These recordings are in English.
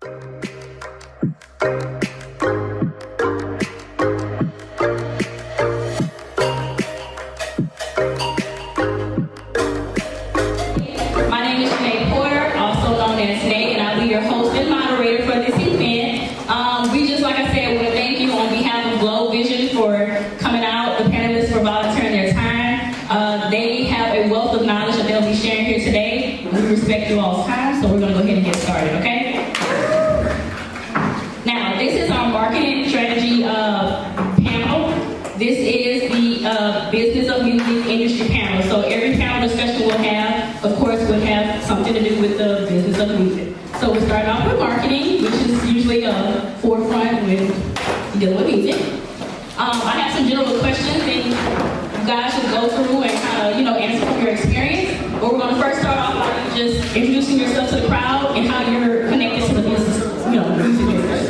My name is Jenee, also known as Jenee, and I'll be your host and moderator for this event. We just, like I said, want to thank you on behalf of Glow Vision for coming out, the panelists for volunteering their time. They have a wealth of knowledge that they'll be sharing here today. We respect you all's time, so we're going to go ahead and get started, okay? Now, this is our marketing strategy panel. This is the business of music industry panel. So every panel discussion we'll have, of course, will have something to do with the business of music. So we'll start off with marketing, which is usually a forefront when dealing with music. I have some general questions, and you guys should go through and kind of, answer from your experience. But we're going to first start off by just introducing yourself to the crowd and how you're connected to the business, music business.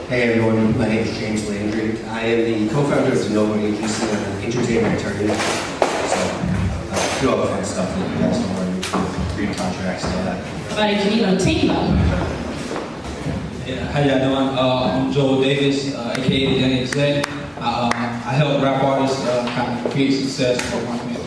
Hey everyone, my name is James Landry. I am the co-founder of DeNovo agency and I'm an entertainment attorney. So, do all the fun stuff that you guys don't want to read contracts and all that. But you need a team though. Yeah, how y'all doing? I'm Joel Davis, aka the Jenee exec. I help rap artists kind of create success for my community.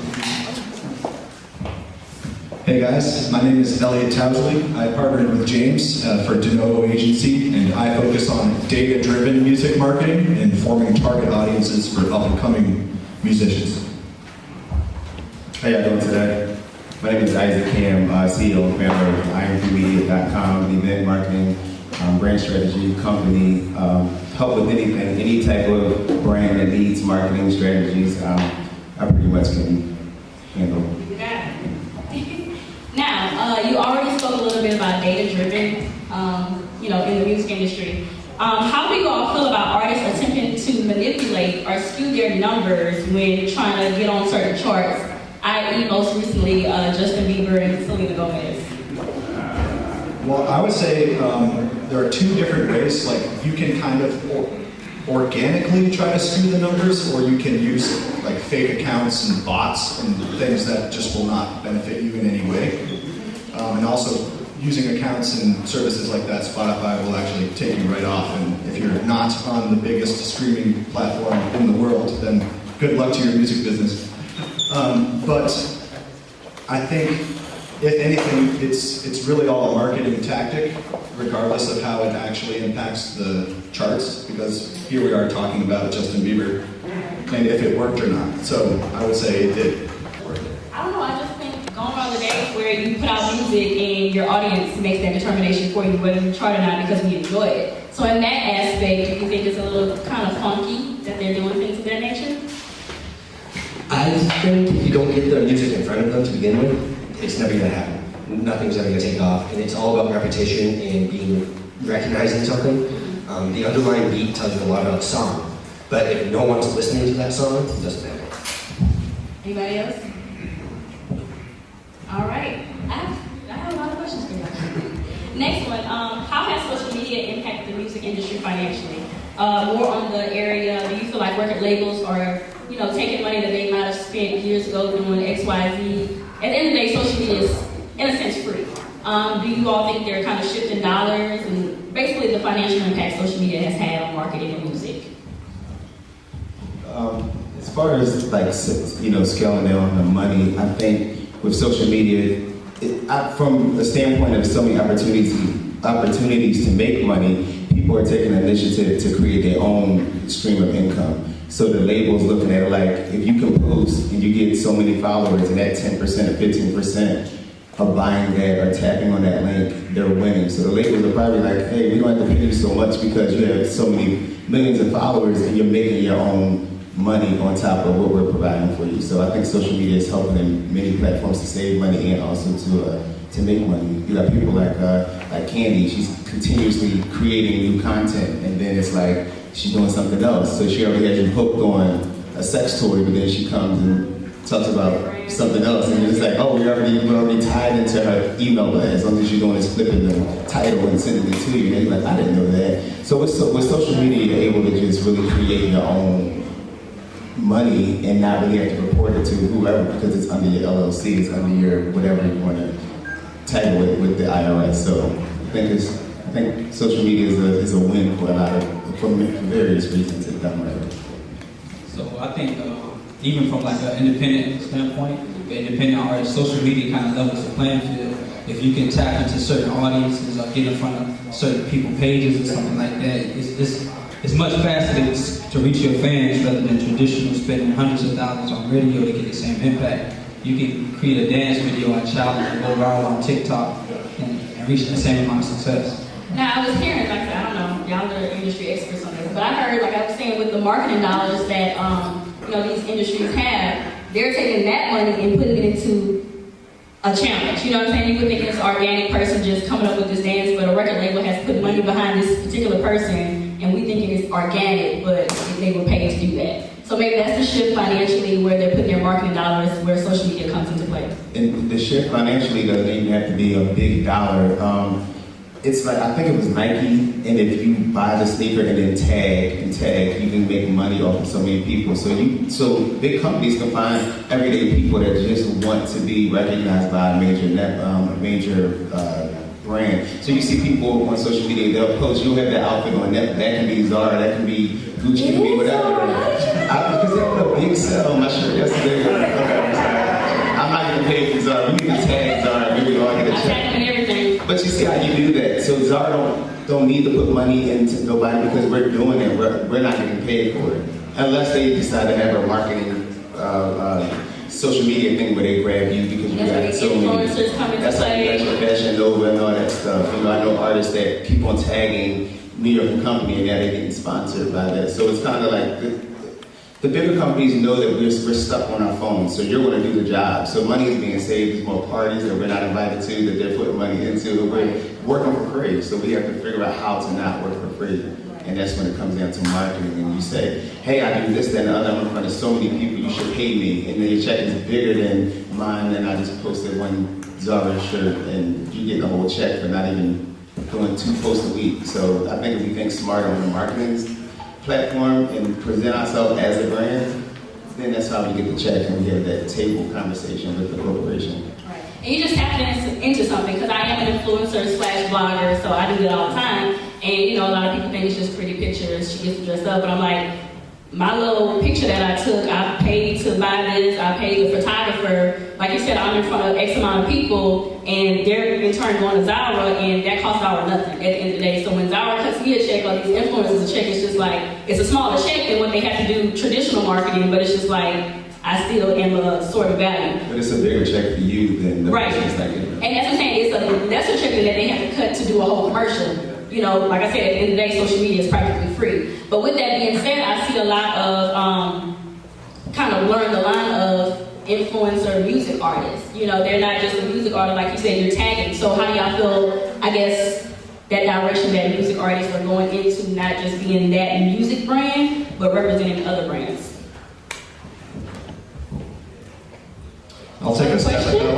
Hey guys, my name is Elliot Tousley. I partnered with James for DeNovo agency, and I focus on data-driven music marketing and forming target audiences for up-and-coming musicians. How y'all doing today? My name is Isaac Cam, CEO and founder of IMPmedia.com, event marketing, brand strategy company. Help with anything, any type of brand that needs marketing strategies. I pretty much can handle. Now, you already spoke a little bit about data-driven, in the music industry. How do you all feel about artists attempting to manipulate or skew their numbers when trying to get on certain charts, i.e. most recently Justin Bieber and Selena Gomez? Well, I would say there are two different ways. Like, you can kind of organically try to skew the numbers, or you can use like fake accounts and bots and things that just will not benefit you in any way. And also, using accounts and services like that, Spotify will actually take you right off. And if you're not on the biggest streaming platform in the world, then good luck to your music business. But I think, if anything, it's really all a marketing tactic, regardless of how it actually impacts the charts, because here we are talking about Justin Bieber and if it worked or not. So I would say it did work. I don't know, I just think going around the days where you put out music and your audience makes that determination for you whether you chart or not because we enjoy it. So in that aspect, do you think it's a little kind of funky that they're doing things of that nature? I think if you don't get the music in front of them to begin with, it's never going to happen. Nothing's ever going to take off, and it's all about repetition and being recognized in something. The underlying beat tells you a lot about the song, but if no one's listening to that song, it doesn't matter. Anybody else? All right, I have a lot of questions for you. Next one, how has social media impacted the music industry financially? More on the area, do you feel like record labels are, taking money that they might have spent years ago doing X, Y, Z? At the end of the day, social media is, in a sense, free. Do you all think they're kind of shifting dollars and basically the financial impact social media has had on marketing and music? As far as scaling down the money, I think with social media, from the standpoint of so many opportunities to make money, people are taking the initiative to create their own stream of income. So the label's looking at it like, if you can post and you get so many followers and that 10% or 15% of buying that or tapping on that link, they're winning. So the labels are probably like, hey, we don't have to pay you so much because you have so many millions of followers and you're making your own money on top of what we're providing for you. So I think social media is helping in many platforms to save money and also to make money. You got people like Candy, she's continuously creating new content, and then it's like she's doing something else. So she already has you hooked on a sex toy, but then she comes and talks about something else, and it's like, oh, we're already tied into her email blast. As long as you're doing is flipping the title and sending it to you, and you're like, I didn't know that. So with social media, you're able to just really create your own money and not really have to report it to whoever because it's under your LLC, it's under your whatever you want to tag with the IRS. So I think social media is a win for a lot of for various reasons if done right. So I think even from like an independent standpoint, the independent artist, social media kind of levels the playing field. If you can tap into certain audiences or get in front of certain people pages or something like that, it's much faster to reach your fans rather than traditional spending hundreds of thousands on radio to get the same impact. You can create a dance video on challenge and go viral on TikTok and reach the same amount of success. Now, I was hearing, like I said, I don't know, y'all are industry experts on this, but I heard, like I was saying, with the marketing dollars that, these industries have, they're taking that money and putting it into a challenge. You know what I'm saying? You would think it's an organic person just coming up with this dance, but a record label has put money behind this particular person, and we thinking it's organic, but they were paid to do that. So maybe that's the shift financially where they're putting their marketing dollars where social media comes into play. And the shift financially doesn't even have to be a big dollar. It's like, I think it was Nike, and if you buy the sneaker and then tag, you can make money off of so many people. So big companies can find everyday people that just want to be recognized by a major brand. So you see people on social media, they'll post, you'll have that outfit on, that can be Zara, that can be Gucci, it can be whatever. Because they put a big sell on my shirt yesterday. Okay, I'm sorry. I'm not gonna pay for Zara. We need to tag Zara, maybe we'll all get a check. But you see how you do that. So Zara don't need to put money into nobody because we're doing it. We're not getting paid for it. Unless they decide to have a marketing social media thing where they grab you because you got so many. That's like you got your Fashion Nova and all that stuff. I know artists that keep on tagging New York Company and now they're getting sponsored by that. So it's kind of like the bigger companies know that we're stuck on our phones, so you're going to do the job. So money is being saved. There's more parties that we're not invited to, that they're putting money into, that we're working for free. So we have to figure out how to not work for free. And that's when it comes down to marketing. And you say, hey, I do this, that, and the other. I'm in front of so many people, you should pay me. And then your check is bigger than mine, and I just posted one Zara shirt, and you get the whole check for not even doing 2 posts a week. So I think if we think smarter on the marketing platform and present ourselves as a brand, then that's how we get the check and we have that table conversation with the corporation. Right. And you just tapped into something, because I am an influencer / blogger, so I do it all the time. And a lot of people think it's just pretty pictures, she gets dressed up, but I'm like, my little picture that I took, I paid to buy this, I paid the photographer. Like you said, I'm in front of X amount of people, and they're in turn going to Zara, and that costs Zara nothing at the end of the day. So when Zara cuts me a check, or these influencers a check, it's just like, it's a smaller check than what they have to do traditional marketing, but it's just like, I still am a sort of value. But it's a bigger check for you than the right. business like it. And that's what I'm saying, it's a lesser check than that they have to cut to do a whole commercial. Like I said, at the end of the day, social media is practically free. But with that being said, I see a lot of kind of blurring the line of influencer music artists. They're not just a music artist, like you said, you're tagging. So how do y'all feel, I guess, that direction that music artists are going into, not just being that music brand, but representing other brands? I'll take a stab at that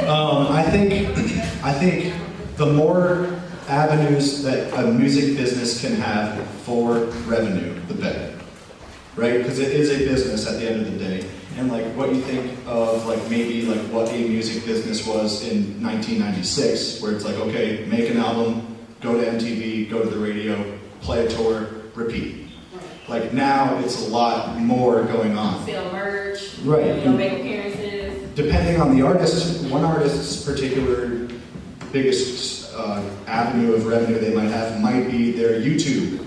one. I think the more avenues that a music business can have for revenue, the better, right? Because it is a business at the end of the day. And like what you think of maybe what a music business was in 1996, where it's like, okay, make an album, go to MTV, go to the radio, play a tour, repeat. Like now it's a lot more going on. Sell merch, right? Make appearances. Depending on the artist, one artist's particular biggest avenue of revenue they might have might be their YouTube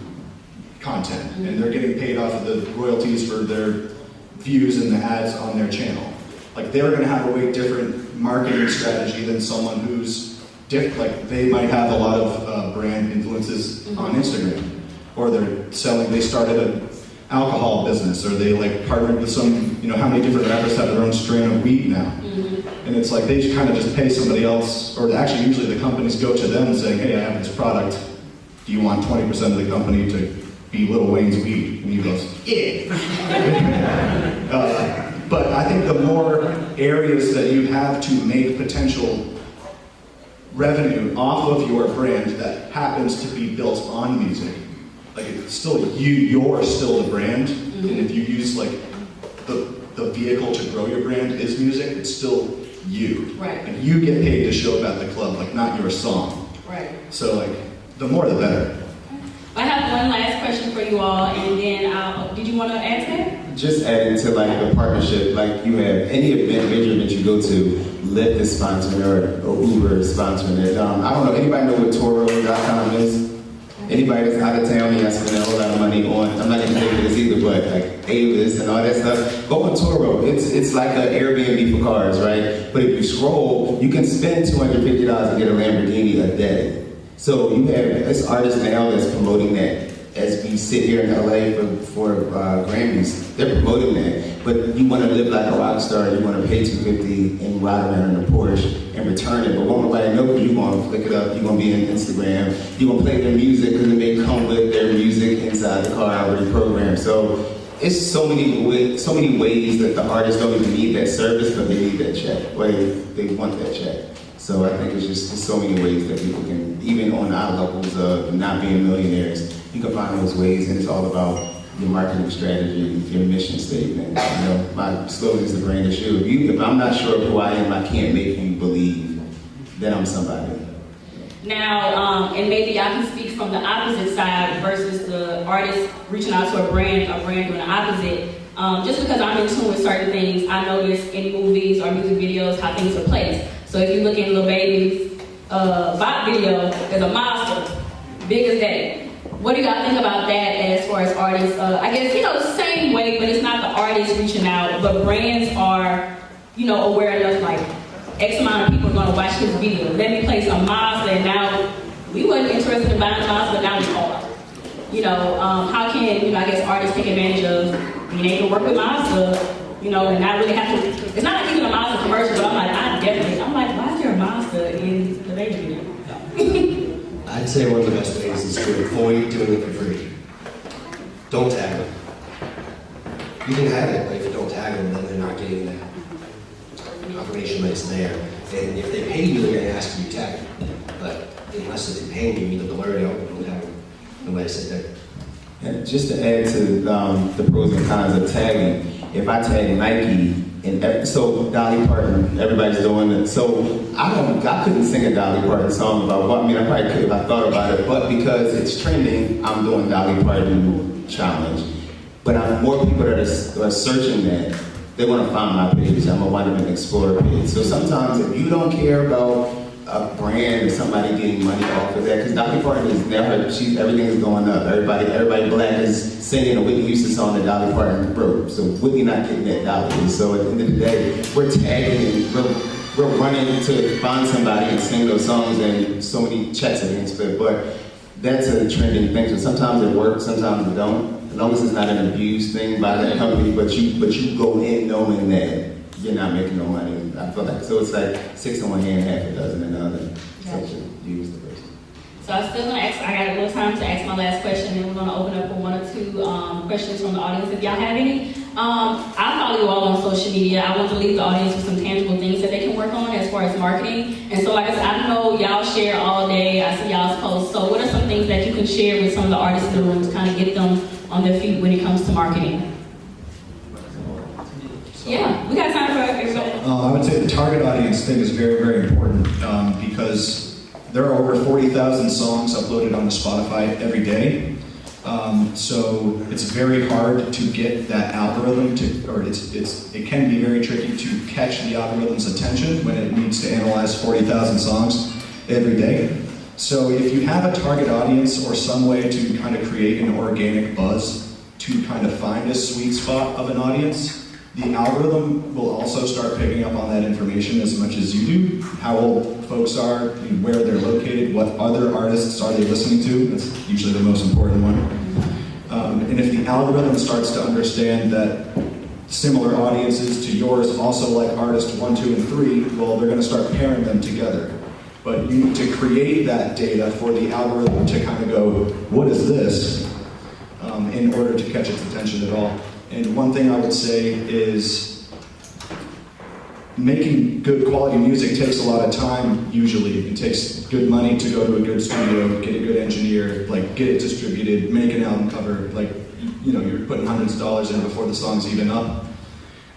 content, and they're getting paid off of the royalties for their views and the ads on their channel. Like they're going to have a way different marketing strategy than someone who's they might have a lot of brand influences on Instagram, or they started an alcohol business, or they partnered with some, how many different rappers have their own strain of weed now. And it's like they kind of just pay somebody else, or actually usually the companies go to them saying, hey, I have this product, do you want 20% of the company to be Lil Wayne's weed? And he goes, yeah. But I think the more areas that you have to make potential revenue off of your brand that happens to be built on music, it's still you're still the brand, and if you use the vehicle to grow your brand is music, it's still you. Right. Like, you get paid to show up at the club, like not your song. Right. So like, the more the better. I have one last question for you all, and then did you want to add to that? Just adding to like the partnership, like you have any event, major event you go to, Lyft is sponsoring or Uber is sponsoring it. I don't know, anybody know what Toro.com is? Anybody that's out of town and spending a whole lot of money on, I'm not gonna pay for this either, but like Avis and all that stuff, go on Toro. It's like an Airbnb for cars, right? But if you scroll, you can spend $250 and get a Lamborghini a day. So you have this artist now that's promoting that. As we sit here in LA for Grammys, they're promoting that. But you want to live like a rock star, you want to pay $250 and ride around in a Porsche and return it. But won't nobody know because you're going to flick it up, you're going to be on Instagram, you're going to play their music because it may come with their music inside the car already programmed. So it's so many ways that the artists don't even need that service, but they need that check. Or they want that check. So I think it's just so many ways that people can, even on our levels of not being millionaires, you can find those ways, and it's all about your marketing strategy, your mission statement. You know, my slogan is the brand is you. If I'm not sure of who I am, I can't make you believe that I'm somebody. Now, and maybe y'all can speak from the opposite side versus the artist reaching out to a brand doing the opposite. Just because I'm in tune with certain things, I notice in movies or music videos how things are placed. So if you look in Lil Baby's bop video, there's a monster, big as that. What do y'all think about that as far as artists? I guess, the same way, but it's not the artists reaching out, but brands are, aware enough, like, X amount of people are going to watch this video. Let me play some Mazda, and now we wasn't interested in buying Mazda, now we are. How can, I guess artists take advantage of being able to work with Mazda, and not really have to, it's not like even a Mazda commercial, but I'm like, why is there a Mazda in the baby video? I'd say one of the best ways is to avoid doing it for free. Don't tag them. You can have it, but if you don't tag them, then they're not getting that confirmation that it's there. And if they pay you, they're going to ask you to tag them. But unless they're paying you, either blur it out or don't tag them. No way to sit there. And just to add to the pros and cons of tagging, if I tag Nike, so Dolly Parton, everybody's doing it. So I couldn't sing a Dolly Parton song about what, I probably could if I thought about it, but because it's trending, I'm doing Dolly Parton challenge. But more people that are searching that, they want to find my page. I'm gonna wind up in the Explorer page. So sometimes if you don't care about a brand or somebody getting money off of that, because Dolly Parton is never, everything is going up. Everybody black is singing a Whitney Houston song that Dolly Parton wrote. So Whitney not getting that $. So at the end of the day, we're tagging and we're running to find somebody and sing those songs, and so many checks are being split. But that's a trending thing. So sometimes it works, sometimes it don't. As long as it's not an abused thing by that company, but you go in knowing that you're not making no money. I feel like, so it's like 6 in one hand, half a dozen in the other. Gotcha. So use the person. So I'm still gonna ask, I got a little time to ask my last question, and we're gonna open up for 1 or 2 questions from the audience if y'all have any. I follow you all on social media. I want to leave the audience with some tangible things that they can work on as far as marketing. And so like I said, I know y'all share all day, I see y'all's posts. So what are some things that you can share with some of the artists in the room to kind of get them on their feet when it comes to marketing? Yeah, we got time for everybody. I would say the target audience thing is very, very important because there are over 40,000 songs uploaded onto Spotify every day. So it's very hard to get that algorithm it can be very tricky to catch the algorithm's attention when it needs to analyze 40,000 songs every day. So if you have a target audience or some way to kind of create an organic buzz to kind of find a sweet spot of an audience, the algorithm will also start picking up on that information as much as you do. How old folks are, where they're located, what other artists are they listening to. That's usually the most important one. And if the algorithm starts to understand that similar audiences to yours also like artist 1, 2, and 3, well, they're going to start pairing them together. But you need to create that data for the algorithm to kind of go, what is this? In order to catch its attention at all. And one thing I would say is making good quality music takes a lot of time, usually. It takes good money to go to a good studio, get a good engineer, get it distributed, make an album cover. You're putting hundreds of dollars in before the song's even up.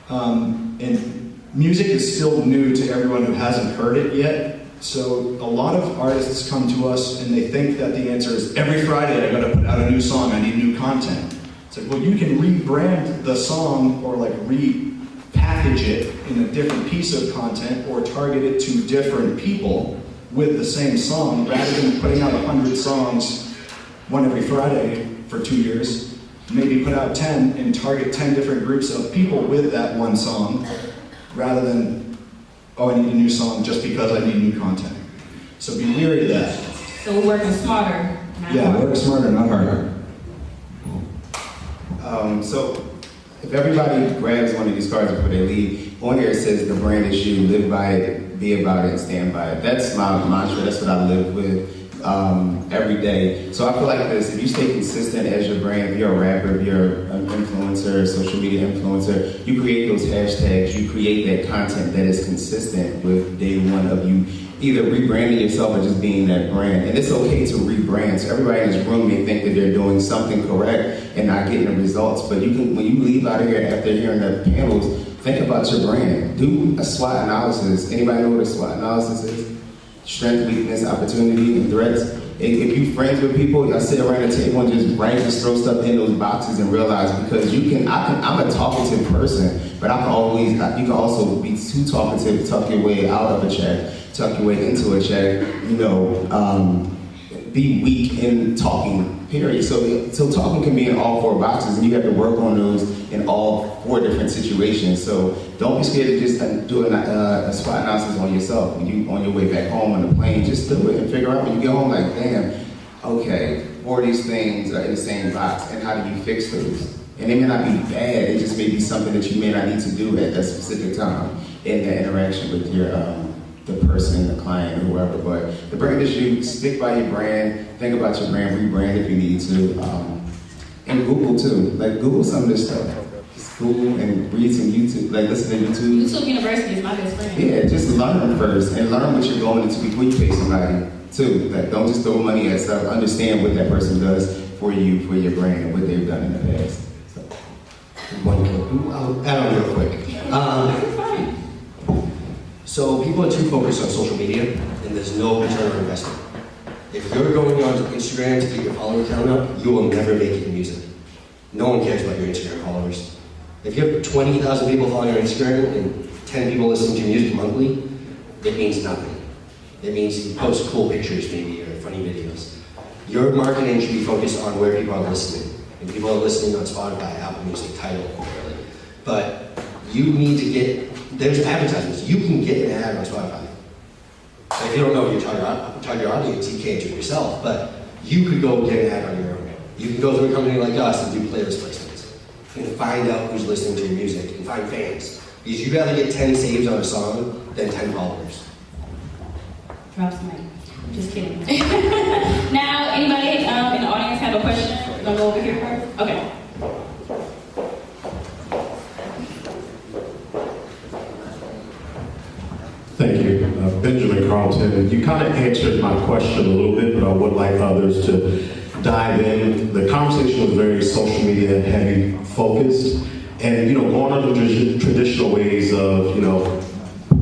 And music is still new to everyone who hasn't heard it yet. So a lot of artists come to us and they think that the answer is every Friday I gotta put out a new song, I need new content. It's like, well, you can rebrand the song or like repackage it in a different piece of content or target it to different people with the same song rather than putting out 100 songs one every Friday for 2 years. Maybe put out 10 and target 10 different groups of people with that one song rather than, oh, I need a new song just because I need new content. So be leery of that. So we're working smarter, not Yeah, harder. work smarter, not harder. So if everybody grabs one of these cards before they leave, on here it says the brand is you, live by it, be about it, and stand by it. That's my mantra, that's what I live with every day. So I feel like this, if you stay consistent as your brand, if you're a rapper, if you're an influencer, social media influencer, you create those hashtags, you create that content that is consistent with day one of you either rebranding yourself or just being that brand. And it's okay to rebrand. So everybody in this room may think that they're doing something correct and not getting the results, but you can, when you leave out of here after hearing the panels, think about your brand. Do a SWOT analysis. Anybody know what a SWOT analysis is? Strength, weakness, opportunity, and threats. If you're friends with people, y'all sit around the table and just throw stuff in those boxes and realize, because I'm a talkative person, but you can also be too talkative to tuck your way out of a check, tuck your way into a check, be weak in talking, period. So talking can be in all 4 boxes, and you have to work on those in all 4 different situations. So don't be scared to just do a SWOT analysis on yourself. When you on your way back home on the plane, just do it and figure out when you get home, like, damn, okay, 4 of these things are in the same box, and how do you fix those? And they may not be bad, it just may be something that you may not need to do at that specific time in that interaction with your the person, the client, or whoever. But the brand is you. Stick by your brand. Think about your brand. Rebrand if you need to. And Google too. Like, Google some of this stuff. Just Google and read some YouTube. Like, listen to YouTube. YouTube University is my best friend. Yeah, just learn first and learn what you're going into before you pay somebody too. Like, don't just throw money at stuff. Understand what that person does for you, for your brand, and what they've done in the past. So. I'll add on real quick. So people are too focused on social media, and there's no return on investment. If you're going onto Instagram to get your follower count up, you will never make it in music. No one cares about your Instagram followers. If you have 20,000 people following your Instagram and 10 people listening to your music monthly, it means nothing. It means you post cool pictures maybe, or funny videos. Your marketing should be focused on where people are listening. And people are listening on Spotify, Apple Music, Tidal, really. But you need to there's advertisements. You can get an ad on Spotify. If you don't know your target audience, you can't do it yourself, but you could go get an ad on your own. You can go through a company like us and do playlist placements and find out who's listening to your music and find fans. Because you'd rather get 10 saves on a song than 10 followers. Drop some mic. Just kidding. Now, anybody in the audience have a question? We're gonna go over here first. Okay. Thank you. Benjamin Carlton, you kind of answered my question a little bit, but I would like others to dive in. The conversation was very social media heavy focused, and going on the traditional ways of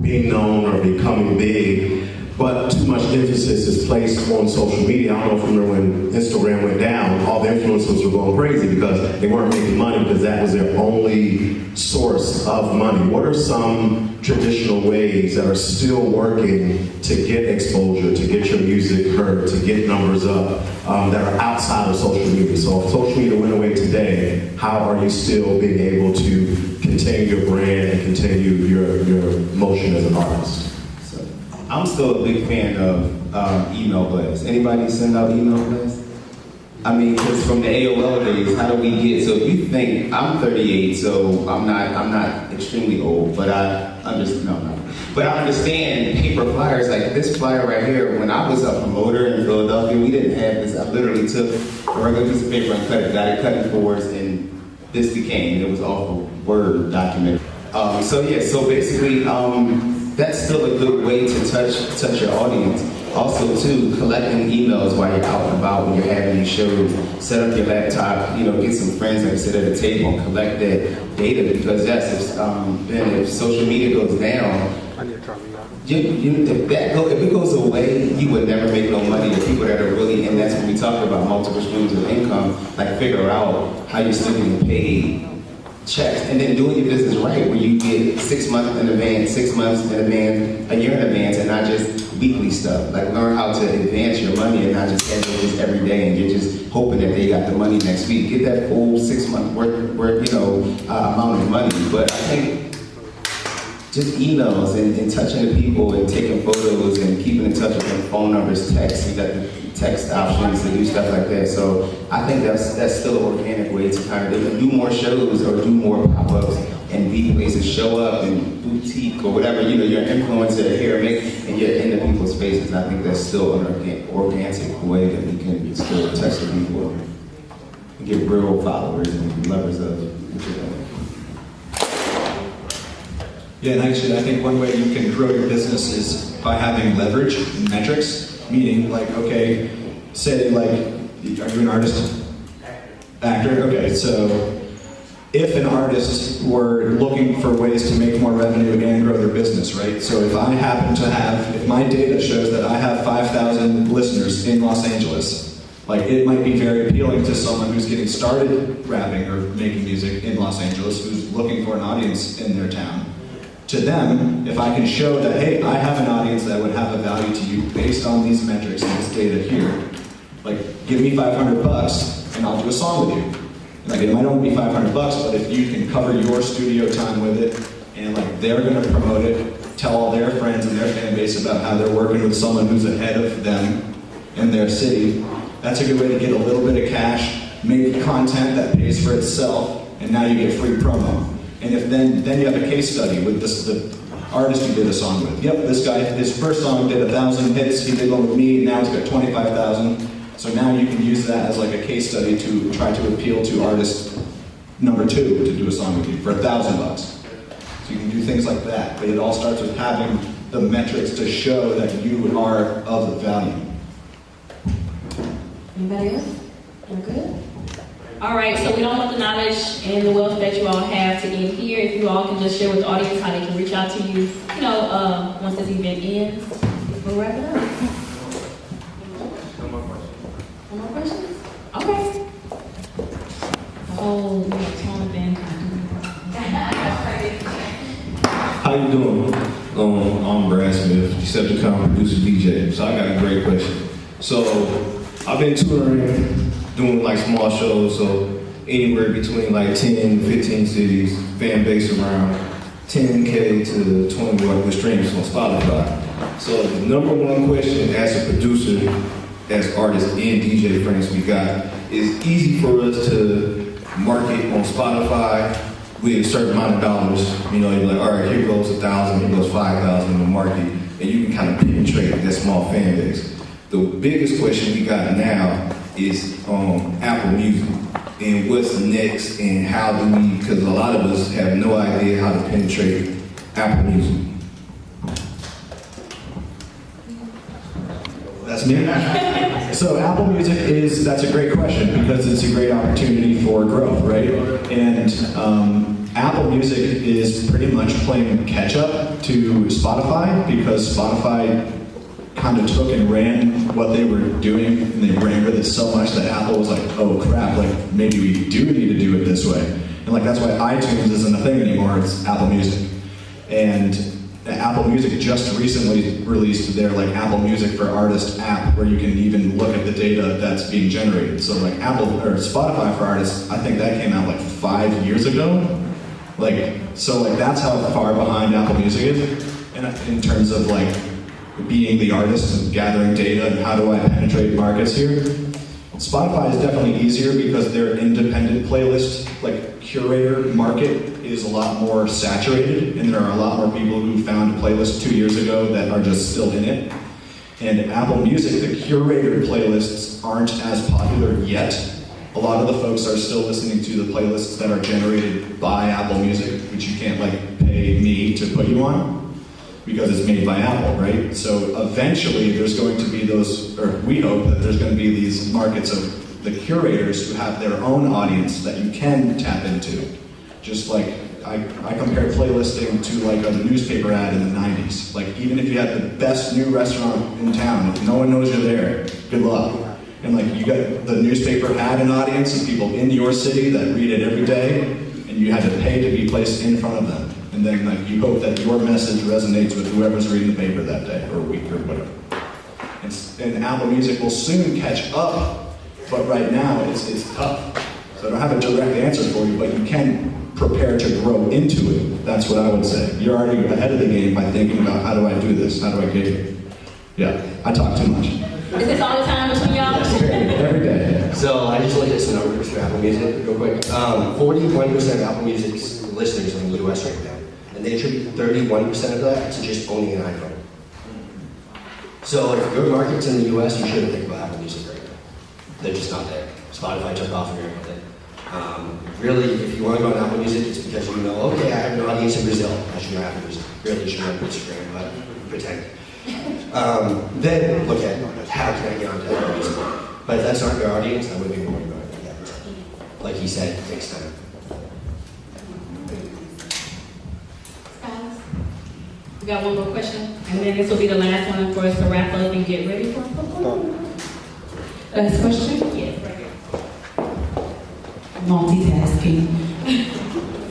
being known or becoming big, but too much emphasis is placed on social media. I don't know if you remember when Instagram went down, all the influencers were going crazy because they weren't making money because that was their only source of money. What are some traditional ways that are still working to get exposure, to get your music heard, to get numbers up, that are outside of social media? So if social media went away today, how are you still being able to continue your brand and continue your motion as an artist? I'm still a big fan of email blasts. Anybody send out email blasts? I mean, because from the AOL days, how do we get? So if you think I'm 38, so I'm not extremely old, but I understand. But I understand paper flyers like this flyer right here. When I was a promoter in Philadelphia, we didn't have this. I literally took a regular piece of paper and got it cut in fours, and this became. It was off a Word document. So basically. That's still a good way to touch your audience. Also, too, collecting emails while you're out and about when you're having these shows. Set up your laptop, get some friends and sit at a table and collect that data. Because yes, if social media goes down, if it goes away, you would never make no money. The people that are really, and that's when we talk about multiple streams of income, like figure out how you're still getting paid checks, and then doing your business right, where you get 6 months in advance, 6 months in advance, a year in advance, and not just weekly stuff. Like learn how to advance your money and not just handle this every day, and you're just hoping that they got the money next week. Get that full 6 month worth amount of money. But I think just emails and touching the people and taking photos and keeping in touch with them, phone numbers, text. You got the text options to do stuff like that. So I think that's still an organic way to kind of do more shows or do more pop-ups and be places, show up and boutique or whatever, you're an influencer here and you're in the people's faces. And I think that's still an organic way that we can still touch the people and get real followers and lovers of what you're doing. Yeah, and actually, I think one way you can grow your business is by having leverage and metrics. Meaning, like, okay, say, like, are you an artist? Actor? Okay, so if an artist were looking for ways to make more revenue and grow their business, right? So if I happen to have, if my data shows that I have 5,000 listeners in Los Angeles, like, it might be very appealing to someone who's getting started rapping or making music in Los Angeles, who's looking for an audience in their town. To them, if I can show that, hey, I have an audience that would have a value to you based on these metrics and this data here, like, give me $500 and I'll do a song with you. Like, it might only be $500, but if you can cover your studio time with it, and like they're gonna promote it, tell all their friends and their fan base about how they're working with someone who's ahead of them in their city, that's a good way to get a little bit of cash, make content that pays for itself, and now you get free promo. And if then you have a case study with the artist you did a song with. Yep, this guy, his first song did 1,000 hits, he did one with me, and now he's got 25,000. So now you can use that as like a case study to try to appeal to artist number 2 to do a song with you for $1,000. So you can do things like that, but it all starts with having the metrics to show that you are of value. Anybody else? We're good? All right, so we don't want the knowledge and the wealth that you all have to end here. If you all can just share with the audience how they can reach out to you, once this event ends, we'll wrap it up. No more questions? Okay. Oh, we have Tom Van. How you doing? I'm Brad Smith, Decepticon producer DJ. So I got a great question. So I've been touring, doing like small shows, so anywhere between like 10 to 15 cities, fan base around 10K to 20 with streams on Spotify. So the number one question as a producer, as artists and DJ friends we got, is easy for us to market on Spotify with a certain amount of dollars. You're like, all right, here goes 1,000, here goes 5,000 in the market, and you can kind of penetrate that small fan base. The biggest question we got now is Apple Music and what's next and how do we, because a lot of us have no idea how to penetrate Apple Music. That's me. So Apple Music that's a great question because it's a great opportunity for growth, right? And Apple Music is pretty much playing catch up to Spotify because Spotify kind of took and ran what they were doing and they ran with it so much that Apple was like, oh crap, like maybe we do need to do it this way. And like that's why iTunes isn't a thing anymore, it's Apple Music. And Apple Music just recently released their like Apple Music for Artists app where you can even look at the data that's being generated. So like Spotify for Artists, I think that came out like 5 years ago. So that's how far behind Apple Music is in terms of like being the artist and gathering data and how do I penetrate markets here. Spotify is definitely easier because their independent playlist, like curator market is a lot more saturated and there are a lot more people who found a playlist 2 years ago that are just still in it. And Apple Music, the curated playlists aren't as popular yet. A lot of the folks are still listening to the playlists that are generated by Apple Music, which you can't like pay me to put you on. because it's made by Apple, right? So eventually there's going to be those, or we hope that there's going to be these markets of the curators who have their own audience that you can tap into. Just like I compare playlisting to like a newspaper ad in the 90s. Like even if you had the best new restaurant in town, if no one knows you're there, good luck. And like you got the newspaper had an audience of people in your city that read it every day, and you had to pay to be placed in front of them. And then like you hope that your message resonates with whoever's reading the paper that day or week or whatever. And Apple Music will soon catch up, but right now it's tough. So I don't have a direct answer for you, but you can prepare to grow into it. That's what I would say. You're already ahead of the game by thinking about how do I do this? How do I get here? Yeah, I talk too much. Is this all the time between y'all? Every day. So I just looked at some numbers for Apple Music real quick. 41% of Apple Music's listeners are in the US right now. And they attribute 31% of that to just owning an iPhone. So if your market's in the US, you shouldn't think about Apple Music right now. They're just not there. Spotify took off and ran with it. Really, if you want to go on Apple Music, it's because you know, okay, I have an audience in Brazil. I should know Apple Music. Really, you should know Instagram, but pretend. Then look at how can I get onto Apple Music. But if that's not your audience, I wouldn't be worried about it yet. Like he said, it takes time. We got one more question, and then this will be the last one for us to wrap up and get ready for football. Last question? Yes, right here. Multitasking.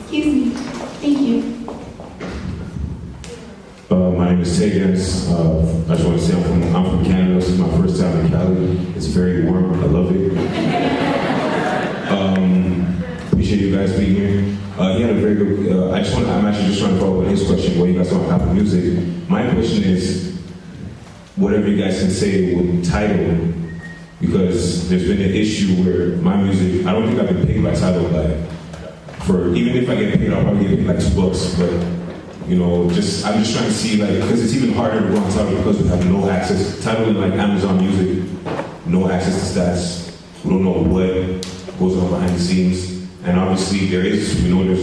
Excuse me. Thank you. My name is Tegas. I just want to say I'm from Canada. This is my first time in Cali. It's very warm. I love it. Appreciate you guys being here. He had a very good. I'm actually just trying to follow up on his question. What you guys on Apple Music? My question is, whatever you guys can say with Tidal, because there's been an issue where my music. I don't think I've been paid by Tidal, for even if I get paid, I'll probably get paid like $2, but. You know, I'm just trying to see, like, because it's even harder to go on Tidal because we have no access. Tidal and like Amazon Music, no access to stats. We don't know what goes on behind the scenes. And obviously there's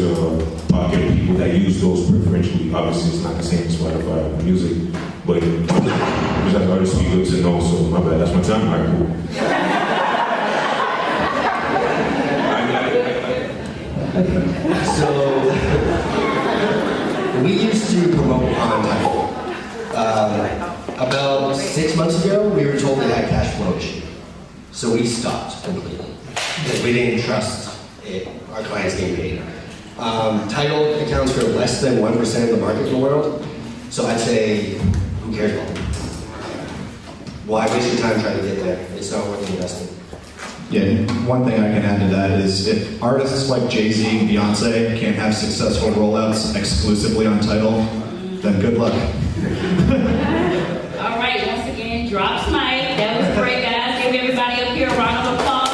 a pocket of people that use those preferentially. Obviously it's not the same as Spotify Music, but just as artists, be good to know, so my bad, that's my time, all right, cool. So, we used to promote on Tidal. About 6 months ago, we were told they had cash flow issue. So we stopped completely. Because we didn't trust it, our clients getting paid. Tidal accounts for less than 1% of the market in the world. So I'd say, who cares about it? Why waste your time trying to get there? It's not worth the investment. Yeah, one thing I can add to that is if artists like Jay-Z and Beyonce can't have successful rollouts exclusively on Tidal, then good luck. All right, once again, drops mic. That was great, guys. Give everybody up here a round of applause.